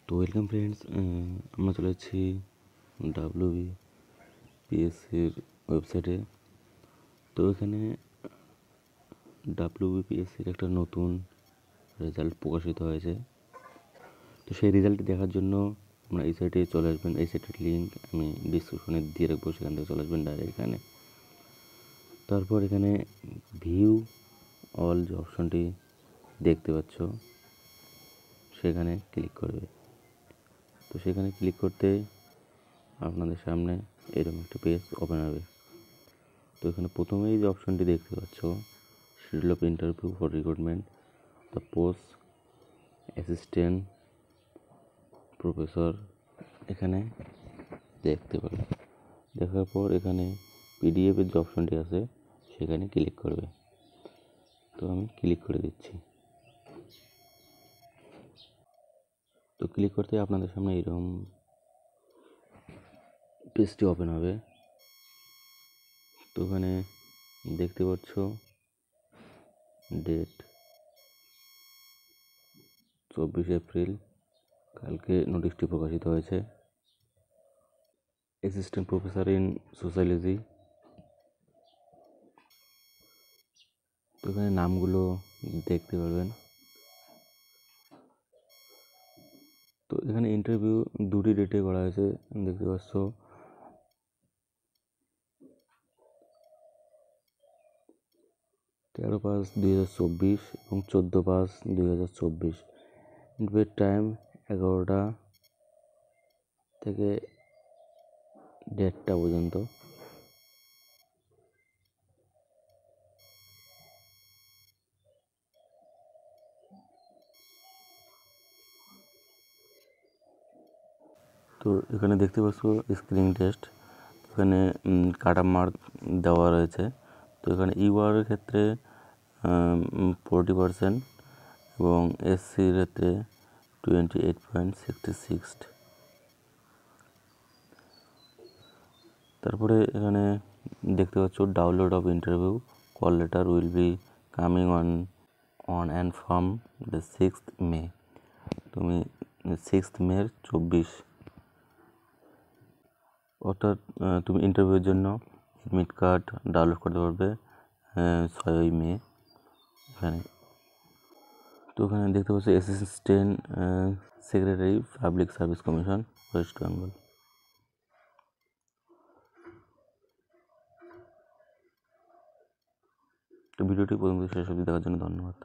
তো welcome friends, আমরা চলে এসেছি ডাব্লিউবিপিএসসির ওয়েবসাইটে। তো এখানে ডাব্লিউবিপিএসসির একটা নতুন রেজাল্ট প্রকাশিত হয়েছে। তো সেই রেজাল্টটি দেখার জন্য আমরা এই সাইটে চলে আসবেন। এই সাইটের লিঙ্ক আমি ডিসক্রিপশনে দিয়ে রাখবো, সেখান থেকে চলে আসবেন ডাইরেক্ট এখানে। তারপর এখানে ভিউ অল যে অপশনটি দেখতে পাচ্ছ, সেখানে ক্লিক করবে। তো সেখানে ক্লিক করতে আপনাদের সামনে এরকম একটা পেজ ওপেন হবে। তো এখানে প্রথমেই যে অপশনটি দেখতে পাচ্ছ, schedule of interview for recruitment the post assistant professor, এখানে দেখতে পাবে। দেখার পর এখানে পিডিএফের যে অপশনটি আছে সেখানে ক্লিক করবে। তো আমি ক্লিক করে দিচ্ছি। তো ক্লিক করতে আপনাদের সামনে এরকম পেজটি ওপেন হবে। তো ওখানে দেখতে পাচ্ছ ডেট 24 এপ্রিল, কালকে নোটিশটি প্রকাশিত হয়েছে। Assistant professor in sociology. তো এখানে নামগুলো দেখতে পারবেন। তো এখানে ইন্টারভিউ দুটি ডেটে করা হয়েছে, দেখতে পাচ্ছ। 13/5/2024 এবং 14/5/2024। ইন্টারভিউর টাইম 11টা থেকে 1:30টা পর্যন্ত। তো এখানে দেখতে পাচ্ছ স্ক্রিনিং টেস্ট। এখানে কাট অফ মার্ক দেওয়া রয়েছে। তো এখানে ইউআরের ক্ষেত্রে 40% এবং এসসির ক্ষেত্রে 28.66। তারপরে এখানে দেখতে পাচ্ছ download of interview call letter will be coming on and from the 6th মে। তুমি 6th মে 24, অর্থাৎ তুমি ইন্টারভিউর জন্য অ্যাডমিট কার্ড ডাউনলোড করতে পারবে 6ই মে এখানে। তো ওখানে দেখতে পাচ্ছি assistant secretary public service commission, West Bengal. তো ভিডিওটি প্রথম থেকে শেষ অবধি দেখার জন্য ধন্যবাদ।